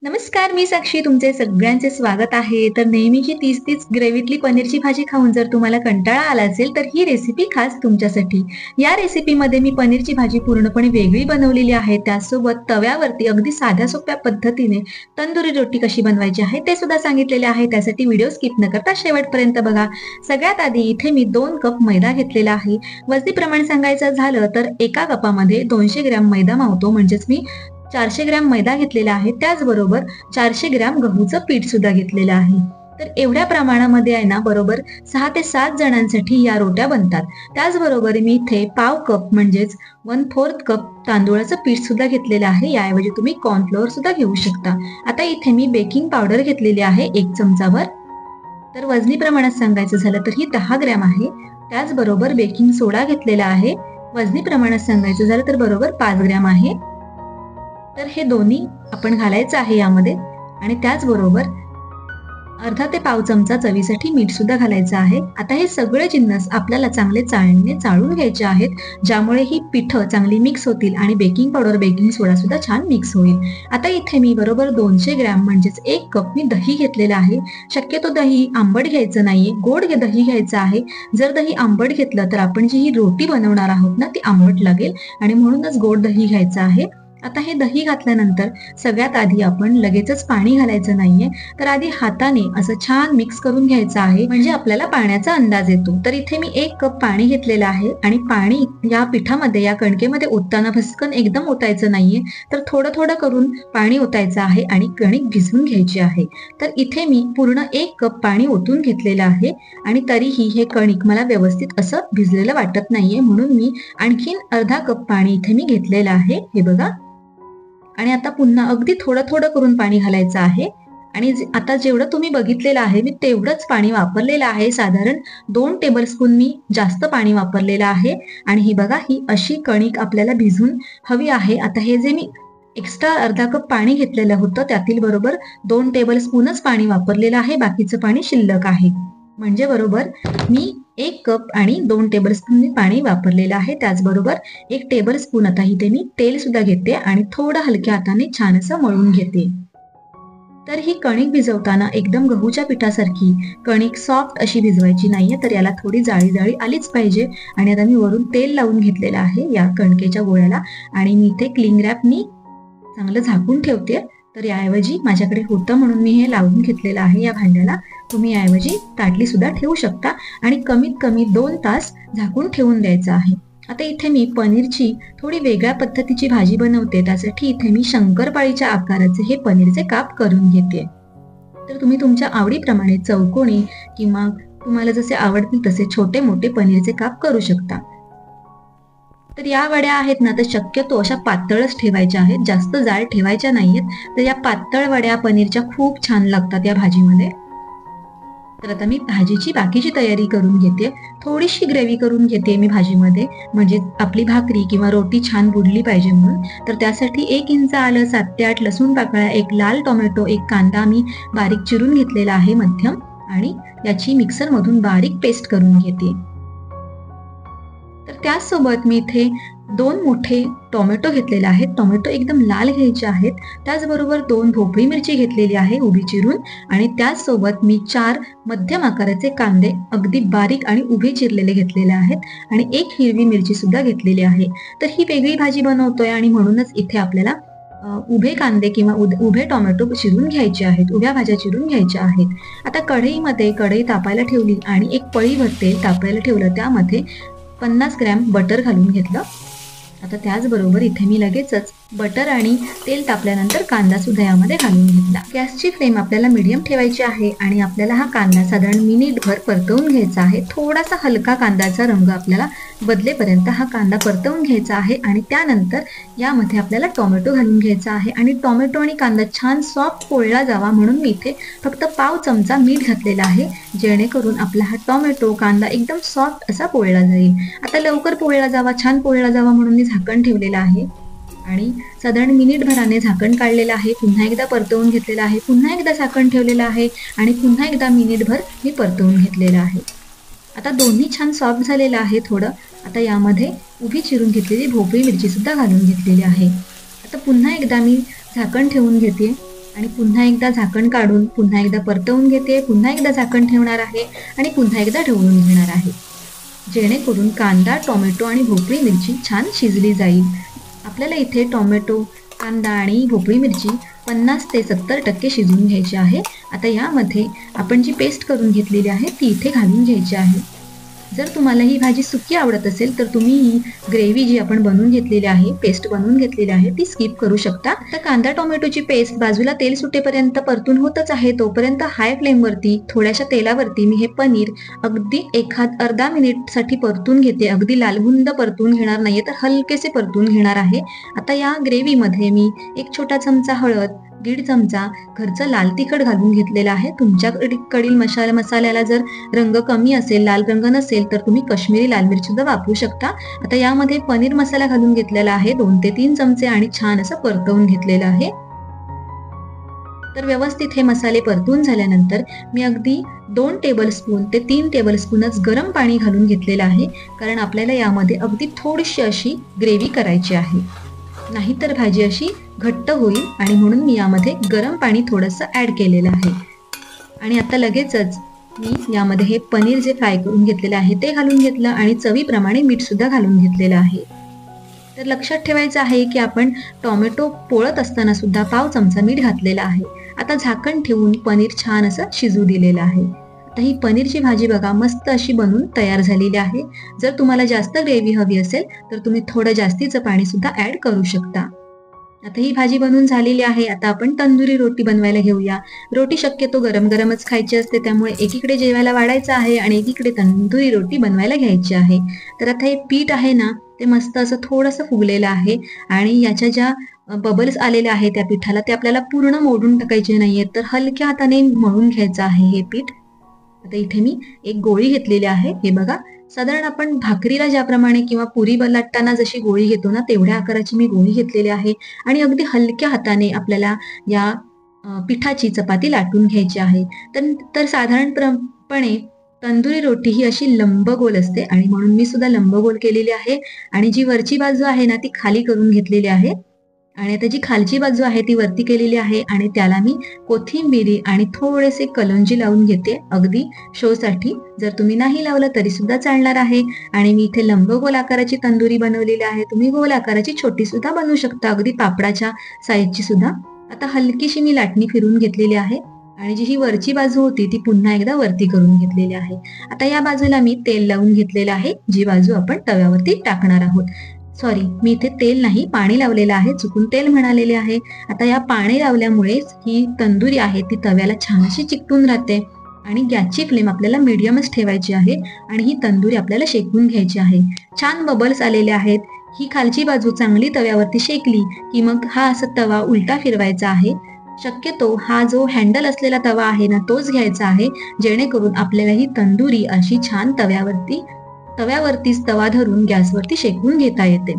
नमस्कार, मी साक्षी तुमचे सगळ्यांचे स्वागत आहे. तर नेहमीची तीच ग्रेव्हीतली पनीरची भाजी खाऊन जर तुम्हाला कंटाळा आला असेल तर ही रेसिपी खास तुमच्यासाठी. या रेसिपीमध्ये मी पनीरची भाजी पूर्णपणे वेगळी बनवलेली आहे. त्यासोबत तव्यावरती अगदी साध्या सोप्या पद्धतीने तंदुरी रोटी कशी बनवायची आहे ते सुद्धा सांगितलेले आहे. त्यासाठी व्हिडिओ स्किप न करता शेवटपर्यंत बघा. सगळ्यात आधी इथे मी 2 कप मैदा घेतलेला आहे. वजनी प्रमाण सांगायचं झालं तर एका कपामध्ये 200 ग्रॅम मैदा मावतो, म्हणजेच मी 400 ग्रॅम मैदा घेतलेला आहे. त्याचबरोबर 400 ग्रॅम गहूचं पीठ सुद्धा घेतलेलं आहे. तर एवढ्या प्रमाणामध्ये आहे ना बरोबर 6 ते 7 जणांसाठी या रोट्या बनतात. त्याचबरोबर मी इथे पाव कप म्हणजेच 1/4 कप तांदूळाचं पीठ सुद्धा घेतलेलं आहे. याऐवजी तुम्ही कॉर्नफ्लोअर सुद्धा घेऊ शकता. आता इथे मी बेकिंग पावडर घेतलेली आहे 1 चमचाभर. तर वजनी प्रमाणात सांगायचं झालं तर ही 10 ग्रॅम आहे. त्याचबरोबर बेकिंग सोडा घेतलेला आहे. वजनी प्रमाणात सांगायचं झालं तर बरोबर 5 ग्रॅम आहे. तर हे दोन्ही आपण घालायचं आहे यामध्ये आणि त्याचबरोबर अर्धा ते पाव चमचा चवीसाठी मीठ सुद्धा घालायचं आहे. आता हे सगळे जिन्नस आपल्याला चांगले चाळणीने चाळून घ्यायचे आहेत, ज्यामुळे ही पिठं चांगली मिक्स होतील आणि बेकिंग पावडर बेकिंग सोडा सुद्धा छान मिक्स होईल. आता इथे मी बरोबर 200 ग्रॅम म्हणजेच 1 कप मी दही घेतलेलं आहे. शक्यतो दही आंबट घ्यायचं नाहीये, गोड दही घ्यायचं आहे. जर दही आंबट घेतलं तर आपण जी ही रोटी बनवणार आहोत ना ती आंबट लागेल आणि म्हणूनच गोड दही घ्यायचं आहे. आता हे दही घातल्यानंतर सगळ्यात आधी आपण लगेचच पाणी घालायचं नाहीये, तर आधी हाताने असं छान मिक्स करून घ्यायचं आहे, म्हणजे आपल्याला पाण्याचा अंदाज येतो. तर इथे मी 1 कप पाणी घेतलेलं आहे आणि पाणी या पिठामध्ये या कणकेमध्ये ओतताना भस्कन एकदम ओतायचं नाहीये, तर थोडं थोडं करून पाणी ओतायचं आहे आणि कणिक भिजवून घ्यायची आहे. तर इथे मी पूर्ण 1 कप पाणी ओतून घेतलेलं आहे आणि तरीही हे कणिक मला व्यवस्थित असं भिजलेलं वाटत नाहीये, म्हणून मी आणखीन अर्धा कप पाणी इथे मी घेतलेलं आहे. हे बघा. आणि आता पुन्हा अगदी थोडं थोडं करून पाणी घालायचं आहे आणि आता जेवढं तुम्ही बघितलेलं आहे मी तेवढंच पाणी वापरलेलं आहे. साधारण 2 टेबलस्पून मी जास्त पाणी वापरलेलं आहे आणि ही बघा ही अशी कणिक आपल्याला भिजून हवी आहे. आता हे जे मी एक्स्ट्रा अर्धा कप पाणी घेतलेलं होतं त्यातील बरोबर 2 टेबलस्पूनच पाणी वापरलेलं आहे, बाकीचं पाणी शिल्लक आहे. म्हणजे बरोबर मी 1 कप आणि 2 टेबलस्पून मी पाणी वापरलेलं आहे. त्याचबरोबर 1 टेबलस्पून आता इथे मी तेल सुद्धा घेते आणि थोडं हलक्या हाताने छान असं मळून घेते. तर ही कणिक भिजवताना एकदम गहूच्या पिठासारखी कणिक सॉफ्ट अशी भिजवायची नाहीये, तर याला थोडी जाळी जाळी आलीच पाहिजे. आणि आता मी वरून तेल लावून घेतलेलं आहे या कणकेच्या गोळ्याला आणि मी इथे क्लिंग रॅपनी चांगलं झाकून ठेवते. तर याऐवजी माझ्याकडे होतं म्हणून मी हे लावून घेतलेलं आहे या भांड्याला. तुम्ही याऐवजी ताटली सुद्धा ठेवू शकता आणि कमीत कमी 2 तास झाकून ठेवून द्यायचं आहे. आता इथे मी पनीरची थोडी वेगळ्या पद्धतीची भाजी बनवते. त्यासाठी इथे मी शंकरपाळीच्या आकाराचे हे पनीरचे काप करून घेते. तर तुम्ही तुमच्या आवडीप्रमाणे चौकोनी किंवा तुम्हाला जसे आवडतील तसे छोटे मोठे पनीरचे काप करू शकता. तर या वड्या आहेत ना तर शक्यतो अशा पातळच ठेवायच्या आहेत, जास्त जाड ठेवायच्या नाहीयेत. तर या पातळ वड्या पनीरच्या खूप छान लागतात या भाजीमध्ये. तर आता मी भाजीची बाकीची तयारी करून घेते. थोडीशी ग्रेव्ही करून घेते मी भाजीमध्ये, म्हणजे आपली भाकरी किंवा रोटी छान बुडली पाहिजे म्हणून. तर त्यासाठी 1 इंच आलं, 7 ते 8 लसूण पाकळ्या, 1 लाल टोमॅटो, 1 कांदा मी बारीक चिरून घेतलेला आहे मध्यम आणि याची मिक्सर मधून बारीक पेस्ट करून घेते. तर त्याचसोबत मी इथे 2 मोठे टोमॅटो घेतलेले आहेत. टोमॅटो एकदम लाल घ्यायचे आहेत. त्याचबरोबर 2 भोपळी मिरची घेतलेली आहे उभी चिरून आणि त्याचसोबत मी 4 मध्यम आकाराचे कांदे अगदी बारीक आणि उभे चिरलेले घेतलेले आहेत आणि 1 हिरवी मिरची सुद्धा घेतलेली आहे. तर ही वेगळी भाजी बनवतोय आणि म्हणूनच इथे आपल्याला उभे कांदे किंवा उभे टोमॅटो चिरून घ्यायचे आहेत, उभ्या भाज्या चिरून घ्यायच्या आहेत. आता कढई तापायला ठेवली आणि 1 पळीभर तेल तापायला ठेवलं. त्यामध्ये 50 ग्रॅम बटर घालून घेतलं. आता त्याचबरोबर इथे मी लगेचच बटर आणि तेल तापल्यानंतर कांदा सुद्धा यामध्ये घालून घेतला. गॅसची फ्लेम आपल्याला मीडियम ठेवायची आहे आणि आपल्याला हा कांदा साधारण मिनिटभर परतवून घ्यायचा आहे. थोडासा हलका कांद्याचा रंग आपल्याला बदलेपर्यंत हा कांदा परतवून घ्यायचा आहे आणि त्यानंतर यामध्ये आपल्याला टोमॅटो घालून घ्यायचा आहे आणि टोमॅटो आणि कांदा छान सॉफ्ट पोळला जावा म्हणून मी इथे फक्त पाव चमचा मीठ घातलेला आहे, जेणेकरून आपला हा टोमॅटो कांदा एकदम सॉफ्ट असा पोळला जाईल. आता लवकर पोळला जावा, छान पोळला जावा म्हणून मी झाकण ठेवलेलं आहे आणि साधारण मिनिटभराने झाकण काढलेलं आहे. पुन्हा एकदा परतवून घेतलेलं आहे, पुन्हा एकदा झाकण ठेवलेलं आहे आणि पुन्हा एकदा मिनिटभर मी परतवून घेतलेलं आहे. आता दोन्ही छान सॉफ्ट झालेलं आहे थोडं. आता यामध्ये उभी चिरून घेतलेली भोपळी मिरची सुद्धा घालून घेतलेली आहे. आता पुन्हा एकदा मी झाकण ठेवून घेते आणि पुन्हा एकदा झाकण काढून पुन्हा एकदा परतवून घेते, पुन्हा एकदा झाकण ठेवणार आहे आणि पुन्हा एकदा ढवळून घेणार आहे, जेणेकरून कांदा, टोमॅटो आणि भोपळी मिरची छान शिजली जाईल. आपल्याला इथे टोमॅटो, कांदा आणि भोपळी मिरची 50 ते 70% शिजवून घ्यायची आहे. आता यामध्ये आपण जी पेस्ट करून घेतलेली आहे ती इथे घालून घ्यायची आहे. जर तुम्हाला ही भाजी सुकी आवडत असेल तर तुम्ही ही ग्रेव्ही जी आपण बनवून घेतलेली आहे, पेस्ट बनवून घेतलेली आहे, ती स्किप करू शकता. तर कांदा टोमॅटोची पेस्ट बाजूला तेल सुटेपर्यंत परतून होतच आहे, तोपर्यंत हाय फ्लेमवरती थोड्याशा तेलावरती मी हे पनीर अगदी अर्धा मिनिटसाठी परतून घेते. अगदी लालबुंद परतून घेणार नाहीये, तर हलकेसे परतून घेणार आहे. आता या ग्रेव्हीमध्ये मी 1 छोटा चमचा हळद, 1.5 चमचा घरचं लाल तिखट घालून घेतलेलं आहे. तुमच्याकडील मसाल्याला जर रंग कमी असेल, लाल रंग नसेल, तर तुम्ही काश्मीरी लाल मिरची सुद्धा वापरू शकता. आता यामध्ये पनीर मसाला घालून घेतलेला आहे 2 ते 3 चमचे आणि छान असं परतवून घेतलेलं आहे. तर व्यवस्थित हे मसाले परतून झाल्यानंतर मी अगदी 2 टेबलस्पून ते 3 टेबलस्पूनच गरम पाणी घालून घेतलेलं आहे, कारण आपल्याला यामध्ये अगदी थोडीशी अशी ग्रेव्ही करायची आहे, नाहीतर भाजी अशी घट्ट होईल. आणि म्हणून मी यामध्ये गरम पाणी थोडंसं ऍड केलेलं आहे. आणि आता लगेचच मी यामध्ये हे पनीर जे फ्राय करून घेतलेलं आहे ते घालून घेतलं आणि चवीप्रमाणे मीठ सुद्धा घालून घेतलेलं आहे. तर लक्षात ठेवायचं आहे की आपण टोमॅटो पोळत असताना सुद्धा पाव चमचा मीठ घातलेला आहे. आता झाकण ठेवून पनीर छान असं शिजू दिलेलं आहे. आता ही पनीरची भाजी बघा मस्त अशी बनून तयार झालेली आहे. जर तुम्हाला जास्त ग्रेव्ही हवी असेल तर तुम्ही थोडं जास्तीचं पाणी सुद्धा ऍड करू शकता. आता ही भाजी बनवून झालेली आहे. आता आपण तंदुरी रोटी बनवायला घेऊया. रोटी शक्यतो गरम गरमच खायची असते, त्यामुळे एकीकडे जेवायला वाढायचं आहे आणि एकीकडे तंदुरी रोटी बनवायला घ्यायची आहे. तर आता हे पीठ आहे ना, ते मस्त असं थोडंसं फुगलेलं आहे आणि याच्या ज्या बबल्स आलेले आहेत त्या पिठाला, ते आपल्याला पूर्ण मोडून टाकायचे नाहीये, तर हलक्या हाताने मळून घ्यायचं आहे हे पीठ. आता इथे मी एक गोळी घेतलेली आहे. हे बघा, साधारण आपण भाकरीला ज्याप्रमाणे किंवा पुरी लाटताना जशी गोळी घेतो ना, तेवढ्या आकाराची मी गोळी घेतलेली आहे आणि अगदी हलक्या हाताने आपल्याला या पिठाची चपाती लाटून घ्यायची आहे. तर साधारणपणे तंदुरी रोटी ही अशी लंबगोल असते आणि म्हणून मी सुद्धा लंबगोल केलेली आहे आणि जी वरची बाजू आहे ना ती खाली करून घेतलेली आहे आणि आता जी खालची बाजू आहे ती वरती केलेली आहे आणि त्याला मी कोथिंबिरी आणि थोडेसे कलोंजी लावून घेते, अगदी शो साठी. जर तुम्ही नाही लावलं तरी सुद्धा चालणार आहे. आणि मी इथे लंबगोल आकाराची तंदुरी बनवलेली आहे. तुम्ही गोल आकाराची छोटी सुद्धा बनवू शकता, अगदी पापडाच्या साईजची सुद्धा. आता हलकीशी मी लाटणी फिरून घेतलेली आहे आणि जी ही वरची बाजू होती ती पुन्हा एकदा वरती करून घेतलेली आहे. आता या बाजूला मी तेल लावून घेतलेलं आहे, जी बाजू आपण तव्यावरती टाकणार आहोत. सॉरी, मी इथे तेल नाही, पाणी लावलेलं आहे, चुकून तेल म्हणालेले आहे. आता या पाणी लावल्यामुळेच ही तंदुरी आहे ती तव्याला छान अशी चिकटून राहते आणि गॅसची फ्लेम आपल्याला मीडियमच ठेवायची आहे आणि ही तंदुरी आपल्याला शेकून घ्यायची आहे. छान बबल्स आलेले आहेत. ही खालची बाजू चांगली तव्यावरती शेकली की मग हा असा तवा उलटा फिरवायचा आहे. शक्यतो हा जो हँडल असलेला तवा आहे ना तोच घ्यायचा आहे, जेणेकरून आपल्याला ही तंदुरी अशी छान तव्यावरतीच तवा धरून गॅसवरती शेकून घेता येते.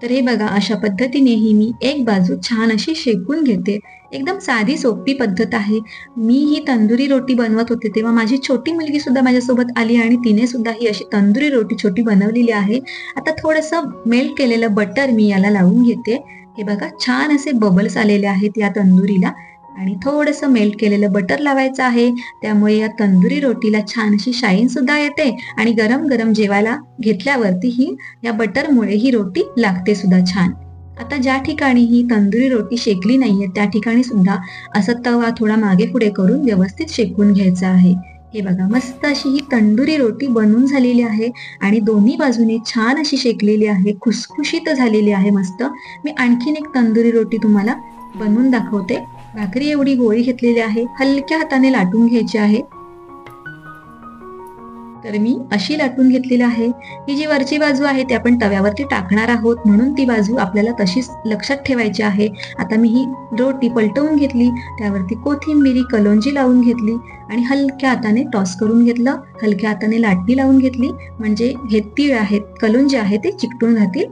तर हे बघा, अशा पद्धतीने ही मी एक बाजू छान अशी शेकून घेते. एकदम साधी सोपी पद्धत आहे. मी ही तंदुरी रोटी बनवत होते तेव्हा माझी छोटी मुलगी सुद्धा माझ्यासोबत आली आणि तिने सुद्धा ही अशी तंदुरी रोटी छोटी बनवलेली आहे. आता थोडंसं मेल्ट केलेलं बटर मी याला लावून घेते. हे बघा, छान असे बबल्स आलेले आहेत या तंदुरीला आणि थोडंसं मेल्ट केलेलं बटर लावायचं आहे. त्यामुळे या तंदुरी रोटीला छान अशी शाईन सुद्धा येते आणि गरम गरम जेवायला घेतल्यावरती ही या बटरमुळे ही रोटी लागते सुद्धा छान. आता ज्या ठिकाणी ही तंदुरी रोटी शेकली नाहीये त्या ठिकाणी सुद्धा असा तवा थोडा मागे पुढे करून व्यवस्थित शेकून घ्यायचा आहे. हे बघा, मस्त अशी ही तंदुरी रोटी बनवून झालेली आहे आणि दोन्ही बाजूने छान अशी शेकलेली आहे, खुसखुशीत झालेली आहे मस्त. मी आणखीन एक तंदुरी रोटी तुम्हाला बनवून दाखवते. भाकरी एवढी गोळी घेतलेली आहे, हलक्या हाताने लाटून घ्यायची आहे. तर मी अशी लाटून घेतलेली आहे. ही जी वरची बाजू आहे ती आपण तव्यावरती टाकणार आहोत, म्हणून ती बाजू आपल्याला तशीच लक्षात ठेवायची आहे. आता मी ही रोटी पलटवून घेतली, त्यावरती कोथिंबिरी कलोंजी लावून घेतली आणि हलक्या हाताने टॉस करून घेतलं. हलक्या हाताने लाटणी लावून घेतली, म्हणजे हे तीळ आहेत, कलोंजी आहे ते चिकटून राहतील.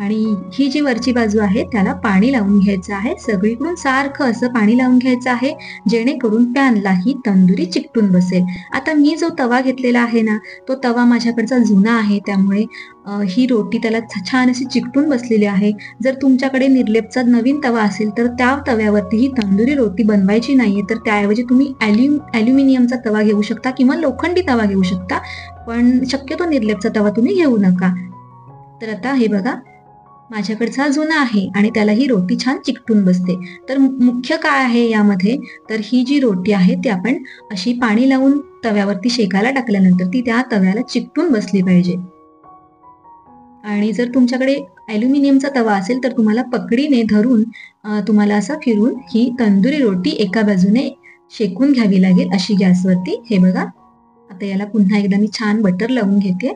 आणि ही जी वरची बाजू आहे त्याला पाणी लावून घ्यायचं आहे, सगळीकडून सारखं असं पाणी लावून घ्यायचं आहे, जेणेकरून पॅनला ही तंदुरी चिकटून बसेल. आता मी जो तवा घेतलेला आहे ना, तो तवा माझ्याकडचा जुना आहे, त्यामुळे ही रोटी त्याला छान अशी चिकटून बसलेली आहे. जर तुमच्याकडे निर्लेपचा नवीन तवा असेल तर त्या तव्यावरती ही तंदुरी रोटी बनवायची नाहीये, तर त्याऐवजी तुम्ही ॲल्युमिनियमचा तवा घेऊ शकता किंवा लोखंडी तवा घेऊ शकता, पण शक्यतो निर्लेपचा तवा तुम्ही घेऊ नका. तर आता हे बघा, माझ्याकडचा जुना आहे आणि त्याला ही रोटी छान चिकटून बसते. तर मुख्य काय आहे यामध्ये, तर ही जी रोटी आहे ती आपण अशी पाणी लावून तव्यावरती शेकायला टाकल्यानंतर ती त्या तव्याला चिकटून बसली पाहिजे. आणि जर तुमच्याकडे ॲल्युमिनियमचा तवा असेल तर तुम्हाला पकडीने धरून तुम्हाला असं फिरून ही तंदुरी रोटी एका बाजूने शेकून घ्यावी लागेल अशी गॅसवरती. हे बघा, आता याला पुन्हा एकदा मी छान बटर लावून घेते.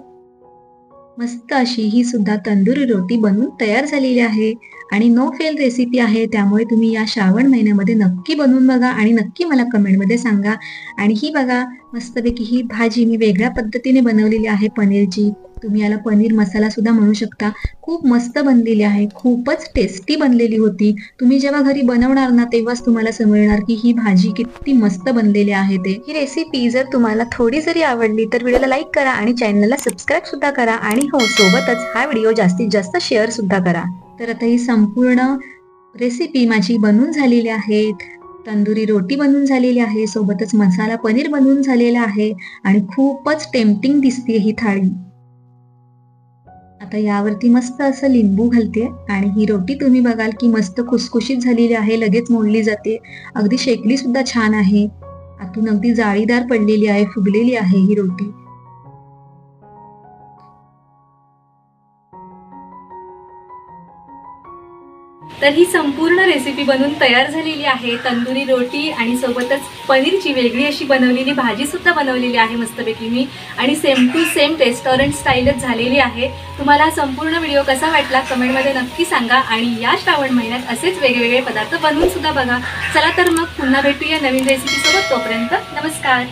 मस्त अशी ही सुद्धा तंदुरी रोटी बनवून तयार झालेली आहे आणि नो फेल रेसिपी आहे, त्यामुळे तुम्ही या श्रावण महिन्यामध्ये नक्की बनवून बघा आणि नक्की मला कमेंटमध्ये सांगा. आणि ही बघा, मस्तपैकी ही भाजी मी वेगळ्या पद्धतीने बनवलेली आहे पनीरची. तुम्ही याला पनीर मसाला सुद्धा म्हणू शकता. खूप मस्त बनलेली आहे, खूपच टेस्टी बनलेली होती. तुम्ही जेव्हा घरी बनवणार ना तेव्हाच तुम्हाला समजणार की ही भाजी किती मस्त बनलेली आहे ते. ही रेसिपी जर तुम्हाला थोडी जरी आवडली तर व्हिडिओला लाईक करा आणि चॅनलला सबस्क्राईब सुद्धा करा आणि हो, सोबतच हा व्हिडिओ जास्तीत जास्त शेअर सुद्धा करा. तर आता ही संपूर्ण रेसिपी माझी बनून झालेली आहे. तंदुरी रोटी बनून झालेली आहे, सोबतच मसाला पनीर बनवून झालेला आहे आणि खूपच टेम्पटिंग दिसते ही थाळी. आता यावरती मस्त असं लिंबू घालते आणि ही रोटी तुम्ही बघाल की मस्त खुसखुशीत झालेली आहे, लगेच मोडली जाते. अगदी शेकली सुद्धा छान आहे, आतून अगदी जाळीदार पडलेली आहे, फुगलेली आहे ही रोटी. तर ही संपूर्ण रेसिपी बनून तयार झालेली आहे. तंदुरी रोटी आणि सोबतच पनीरची वेगळी अशी बनवलेली भाजी सुद्धा बनवलेली आहे मस्तपैकी मी, आणि सेम टू सेम रेस्टॉरंट स्टाईलच झालेली आहे. तुम्हाला हा संपूर्ण व्हिडिओ कसा वाटला कमेंटमध्ये नक्की सांगा आणि या श्रावण महिन्यात असेच वेगवेगळे पदार्थ बनवून सुद्धा बघा. चला तर मग पुन्हा भेटूया नवीन रेसिपी सोबत. तोपर्यंत नमस्कार.